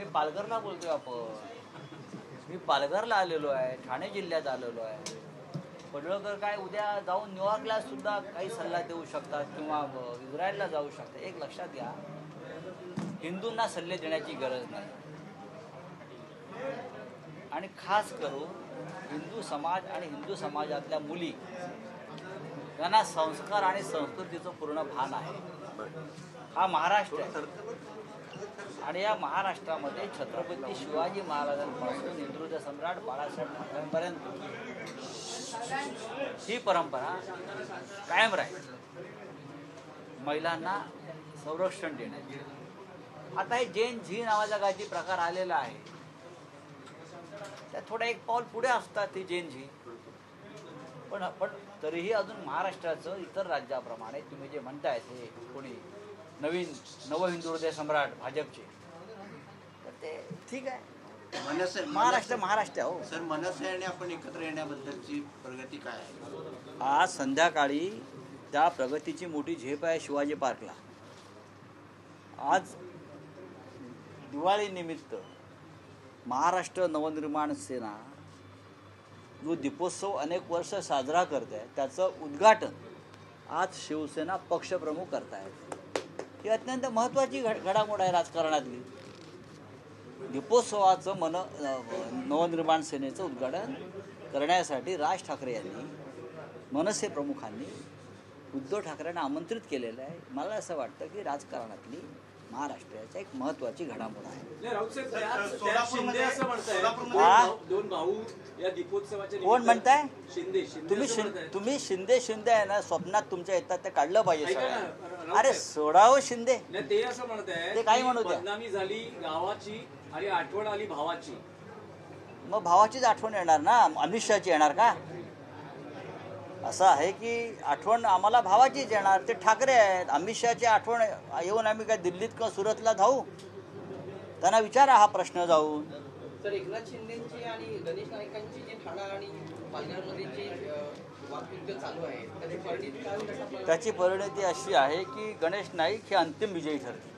मी पालघरला बोलतोय आपण. मी पालघरला आलेलो आहे, ठाणे जिल्ह्यात आलेलो आहे. पडळकर काय उद्या जाऊन न्यूयॉर्कला सुद्धा काही सल्ला देऊ शकतात किंवा इस्रायलला जाऊ शकतात. एक लक्षात घ्या, हिंदूंना सल्ले देण्याची गरज नाही. आणि खास करून हिंदू समाज आणि हिंदू समाजातल्या मुली यांना संस्कार आणि संस्कृतीचं पूर्ण भान आहे. हा महाराष्ट्र आहे आणि या महाराष्ट्रामध्ये छत्रपती शिवाजी महाराजांपासून हिंदुत्व सम्राट बाळासाहेब ठाकरेंपर्यंत ही परंपरा कायम राहील. महिलांना संरक्षण देण्याची. आता हे जैन झी नावाचा काही प्रकार आलेला आहे, त्या थोडा एक पाऊल पुढे असतात ती जैन झी. पण तरीही अजून महाराष्ट्राचं इतर राज्याप्रमाणे तुम्ही जे म्हणतायत हे कोणी नवीन नवहिंदू सम्राट भाजपचे, तर ते ठीक आहे. महाराष्ट्र हो सर. मनसे आणि आपण एकत्र येण्याबद्दलची प्रगती काय आहे? आज संध्याकाळी त्या प्रगतीची मोठी झेप आहे शिवाजी पार्कला. आज दिवाळीनिमित्त महाराष्ट्र नवनिर्माण सेना जो दीपोत्सव अनेक वर्ष साजरा करते आहे त्याचं उद्घाटन आज शिवसेना पक्षप्रमुख करतायत. ही अत्यंत महत्त्वाची घडामोड आहे राजकारणातली. दीपोत्सवाचं नवनिर्माण सेनेचं उद्घाटन करण्यासाठी राज ठाकरे यांनी मनसे प्रमुखांनी उद्धव ठाकरेंना आमंत्रित केलेलं आहे. मला असं वाटतं की राजकारणातली महाराष्ट्राची एक महत्त्वाची घडामोड आहे. कोण म्हणताय? तुम्ही शिंदे आहे ना, स्वप्नात तुमच्या येतात ते काढलं पाहिजे. अरे सोडावं शिंदे, ते असं म्हणताय ते काही म्हणू द्या. बदनामी झाली गावाची आणि आठवण आली भावाची. मग भावाचीच आठवण येणार ना, अमित शहाची येणार का? असं आहे की आठवण आम्हाला भावाचीच येणार. ते ठाकरे आहेत. अमित शहाची आठवण येऊन आम्ही काय दिल्लीत किंवा सुरतला धावू? त्यांना विचारा हा प्रश्न जाऊन. तर एकनाथ शिंदेची आणि गणेश नाईकांची जी ठाणा आणि पालघरमध्ये जी वादयुद्ध चालू आहे त्याची परिणती काय होईल? त्याची परिणती अशी आहे की गणेश नाईक हे अंतिम विजयी ठरले.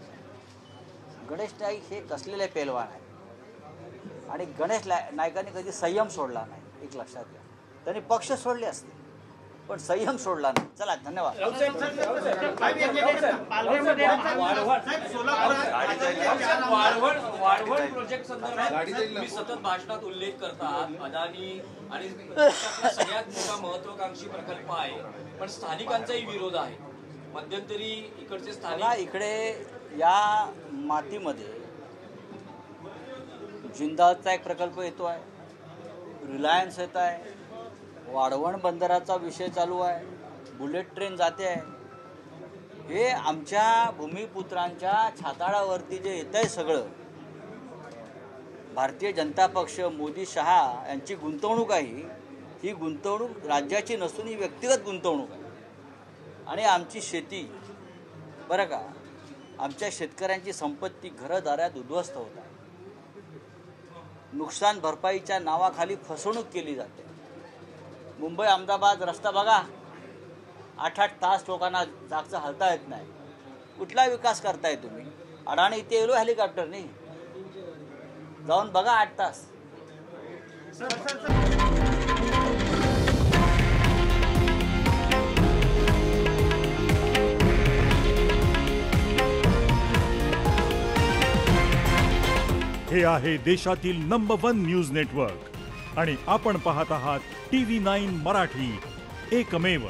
गणेश नाईक हे कसलेले पेलवान आहे आणि गणेश नाईकांनी कधी संयम सोडला नाही. एक लक्षात घ्या, त्यांनी पक्ष सोडले असते पण संयम सोडला नाही. चला, धन्यवाद. वाढवण प्रोजेक्ट संदर्भात तुम्ही सतत भाषणात उल्लेख करतात. अदानी आणि सगळ्यात मोठा महत्वाकांक्षी प्रकल्प आहे, पण स्थानिकांचाही विरोध आहे. मध्यंतरी इकडचे स्थानिक इकडे या मातीमध्ये जिंदालचा एक प्रकल्प येतो आहे, रिलायन्स येत आहे, वाढवण बंदराचा विषय चालू आहे, बुलेट ट्रेन जाते आहे. हे आमच्या भूमिपुत्रांच्या छाताळावरती जे येत आहे सगळं, भारतीय जनता पक्ष मोदी शहा यांची गुंतवणूक आहे. ही गुंतवणूक राज्याची नसून ही व्यक्तिगत गुंतवणूक आहे. आणि आमची शेती बरं का, आमच्या शेतकऱ्यांची संपत्ती घरदारात उद्ध्वस्त होत आहे. नुकसान भरपाईच्या नावाखाली फसवणूक केली जाते. मुंबई अहमदाबाद रस्ता बघा, 8-8 तास लोकांना जागचं हलता येत नाही. कुठला विकास करताय तुम्ही? अडाणी इथे येलो हेलिकॉप्टरनी, जाऊन बघा 8 तास. हे आहे देशातील नंबर 1 न्यूज नेटवर्क आणि आपण पाहत आहात TV9 मराठी, एकमेव.